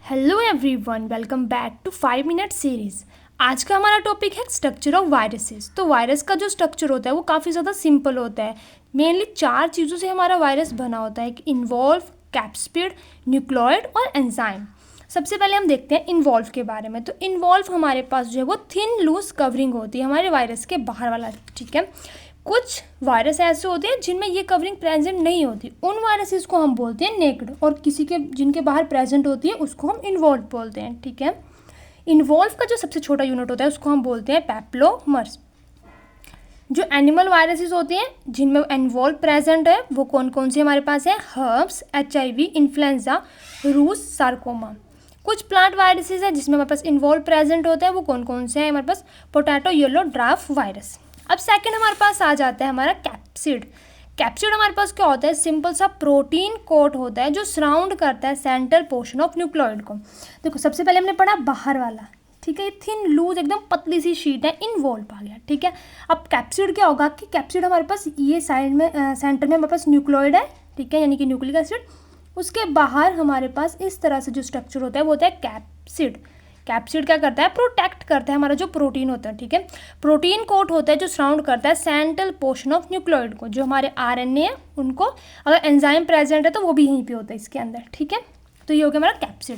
Hello everyone, welcome back to 5 minute series. आज का हमारा टॉपिक है स्ट्रक्चर ऑफ वायरसेस। तो वायरस का जो स्ट्रक्चर होता है वो काफ़ी ज़्यादा सिंपल होता है। मेनली 4 चीज़ों से हमारा वायरस बना होता है, कि इन्वॉल्व, कैप्सिड, न्यूक्लियोइड और एंजाइम। सबसे पहले हम देखते हैं इन्वॉल्व के बारे में। तो इन्वॉल्व हमारे पास जो है वो थिन लूज कवरिंग होती है हमारे वायरस के बाहर वाला, ठीक है। कुछ वायरस ऐसे होते हैं जिनमें ये कवरिंग प्रेजेंट नहीं होती, उन वायरसेस को हम बोलते हैं नेक्ड, और किसी के जिनके बाहर प्रेजेंट होती है उसको हम इन्वॉल्व बोलते हैं, ठीक है। इन्वॉल्व का जो सबसे छोटा यूनिट होता है उसको हम बोलते हैं पैप्लोमर्स। जो एनिमल वायरसेस होती हैं जिनमें इन्वॉल्व प्रेजेंट है वो कौन कौन से हमारे पास है? हर्ब्स, HIV, इन्फ्लुएंजा, रूस, सार्कोमा। कुछ प्लांट वायरसेस है जिसमें हमारे पास इन्वॉल्व प्रेजेंट होता है, वो कौन कौन से हैं हमारे पास? Potato yellow dwarf virus. अब सेकंड हमारे पास आ जाता है हमारा कैप्सिड। कैप्सिड हमारे पास क्या होता है? सिंपल सा प्रोटीन कोट होता है जो सराउंड करता है सेंट्रल पोर्शन ऑफ न्यूक्लियोइड को। देखो, सबसे पहले हमने पढ़ा बाहर वाला, ठीक है। ये थिन लूज एकदम पतली सी शीट है, इन्वॉल्व आ गया, ठीक है। अब कैप्सिड क्या होगा कि कैप्सिड हमारे पास ये साइड में सेंटर में हमारे पास न्यूक्लियोइड है, ठीक है, यानी कि न्यूक्लिक एसिड। उसके बाहर हमारे पास इस तरह से जो स्ट्रक्चर होता है वो होता है कैप्सिड। कैप्सिड क्या करता है? प्रोटेक्ट करता है हमारा जो प्रोटीन होता है, ठीक है। प्रोटीन कोट होता है जो सराउंड करता है सेंट्रल पोर्शन ऑफ न्यूक्लियोइड को। जो हमारे RNA है उनको, अगर एंजाइम प्रेजेंट है तो वो भी यहीं पे होता है इसके अंदर, ठीक है। तो ये हो गया हमारा कैप्सिड।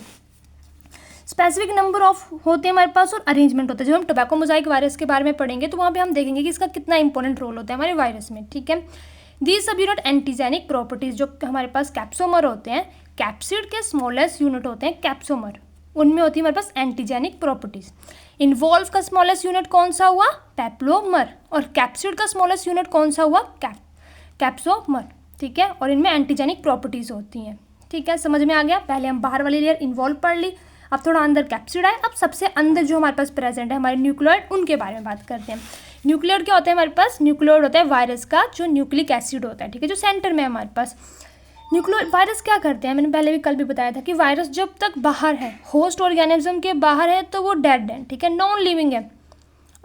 स्पेसिफिक नंबर ऑफ होते हैं हमारे पास और अरेंजमेंट होता है। जब हम टोबैको मोजाइक वायरस के बारे में पढ़ेंगे तो वहाँ पे हम देखेंगे कि इसका कितना इंपॉर्टेंट रोल होता है हमारे वायरस में, ठीक है। These sub unit antigenic properties जो हमारे पास कैप्सोमर होते हैं, कैप्सिड के स्मॉलेस्ट यूनिट होते हैं कैप्सोमर, उनमें होती है हमारे पास एंटीजेनिक प्रॉपर्टीज। इन्वॉल्व का स्मॉलेस्ट यूनिट कौन सा हुआ? पैप्लोमर। और कैप्सिड का स्मॉलेस्ट यूनिट कौन सा हुआ? कैप्सोमर, ठीक है। और इनमें एंटीजेनिक प्रॉपर्टीज होती हैं, ठीक है। समझ में आ गया? पहले हम बाहर वाली लेयर इन्वॉल्व पढ़ ली, अब थोड़ा अंदर कैप्सिड आए। अब सबसे अंदर जो हमारे पास प्रेजेंट है हमारे न्यूक्लियोइड, उनके बारे में बात करते हैं। न्यूक्लियोइड क्या होता है हमारे पास? न्यूक्लियोइड होता है वायरस का जो न्यूक्लिक एसिड होता है, ठीक है, जो सेंटर में है हमारे पास। न्यूक्लियोइड वायरस क्या करते हैं? मैंने पहले भी कल भी बताया था कि वायरस जब तक बाहर है, होस्ट ऑर्गेनिज्म के बाहर है, तो वो डेड है, ठीक है, नॉन लिविंग है।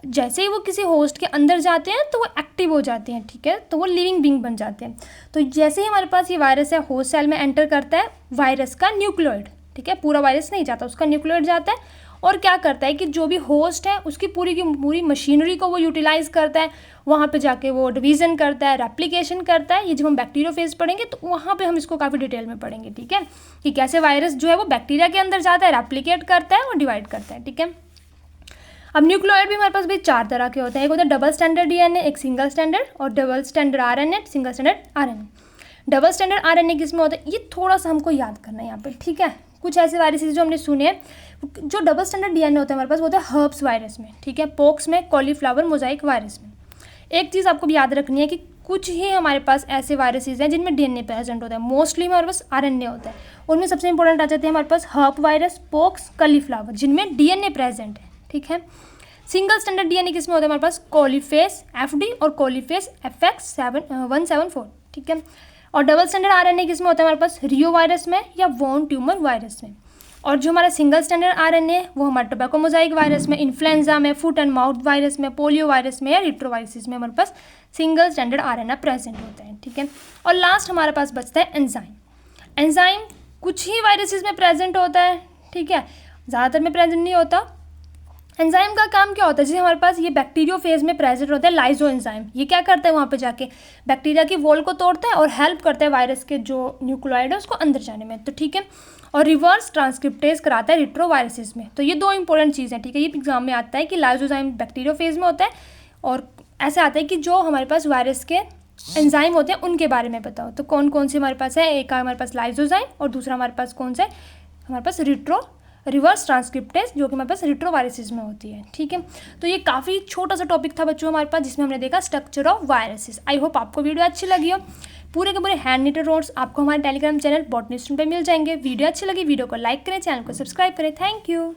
जैसे ही वो किसी होस्ट के अंदर जाते हैं तो वो एक्टिव हो जाते हैं, ठीक है, तो वो लिविंग बीइंग बन जाते हैं। तो जैसे ही हमारे पास ये वायरस है होस्ट सेल में एंटर करता है वायरस का न्यूक्लियोइड, ठीक है, पूरा वायरस नहीं जाता, उसका न्यूक्लियोइड जाता है। और क्या करता है कि जो भी होस्ट है उसकी पूरी की पूरी मशीनरी को वो यूटिलाइज करता है, वहाँ पे जाके वो डिवीज़न करता है, रेप्लिकेशन करता है। ये जब हम बैक्टीरियोफेज पढ़ेंगे तो वहाँ पे हम इसको काफ़ी डिटेल में पढ़ेंगे, ठीक है, कि कैसे वायरस जो है वो बैक्टीरिया के अंदर जाता है, रेप्लिकेट करता है और डिवाइड करता है, ठीक है। अब न्यूक्लियोइड भी हमारे पास भी 4 तरह के होते हैं। एक होता है डबल स्टैंडर्ड DNA, एक सिंगल स्टैंडर्ड, और double standard RNA, single standard RNA। Double standard RNA किसमें होता है? ये थोड़ा सा हमको याद करना है यहाँ पे, ठीक है। कुछ ऐसे वायरसेस जो हमने सुने हैं, जो डबल स्टैंडर्ड DNA होता है हमारे पास वो होता है हर्ब्स वायरस में, ठीक है, पोक्स में, कॉलीफ्लावर मोजाइक वायरस में। एक चीज़ आपको भी याद रखनी है कि कुछ ही हमारे पास ऐसे वायरसेस हैं जिनमें DNA प्रेजेंट होता है, मोस्टली हमारे पास RNA होता है। उनमें सबसे इंपॉर्टेंट आ जाते हैं हमारे पास हर्ब वायरस, पोक्स, कॉलीफ्लावर, जिनमें DNA प्रेजेंट है, ठीक है। सिंगल स्टैंडर्ड DNA किसमें होता है हमारे पास? कोलीफेस FD और कोलीफेस FX174, ठीक है। और डबल स्टैंडर्ड RNA किसमें होता है हमारे पास? रियो वायरस में या वॉन ट्यूमर वायरस में। और जो हमारा सिंगल स्टैंडर्ड RNA है वो हमारे टोबैको मोजाइक वायरस में, इन्फ्लुएंजा में, फुट एंड माउथ वायरस में, पोलियो वायरस में या रिट्रोवायरस में हमारे पास सिंगल स्टैंडर्ड RNA प्रेजेंट होता है, ठीक है। और लास्ट हमारे पास बचता है एंजाइम। एंजाइम कुछ ही वायरसेस में प्रेजेंट होता है, ठीक है, ज़्यादातर में प्रेजेंट नहीं होता। एंजाइम का काम क्या होता है? जैसे हमारे पास ये बैक्टीरियोफेज में प्रेजेंट होता है लाइजो एंजाइम। ये क्या करता है? वहाँ पे जाके बैक्टीरिया की वॉल को तोड़ता है और हेल्प करता है वायरस के जो न्यूक्लियोइड है उसको अंदर जाने में, तो ठीक है। और रिवर्स ट्रांसक्रिप्टेज कराता है रिट्रोवायरसेस में। तो ये 2 इंपॉर्टेंट चीज़ है, ठीक है। ये एग्जाम में आता है कि लाइजोजाइम बैक्टीरियोफेज में होता है, और ऐसा आता है कि जो हमारे पास वायरस के एंजाइम होते हैं उनके बारे में बताओ। तो कौन कौन से हमारे पास है? एक हमारे पास लाइजोजाइम और दूसरा हमारे पास कौन सा है? हमारे पास रिवर्स ट्रांसक्रिप्टेज, जो कि हमारे पास रिट्रोवायरसेस में होती है, ठीक है। तो ये काफ़ी छोटा सा टॉपिक था बच्चों हमारे पास, जिसमें हमने देखा structure of viruses. I hope आपको वीडियो अच्छी लगी हो। पूरे के पूरे हैंड निटेड नोट्स आपको हमारे टेलीग्राम चैनल बॉटनी स्टूडेंट पे मिल जाएंगे। वीडियो अच्छी लगी वीडियो को लाइक करें, चैनल को सब्सक्राइब करें। Thank you.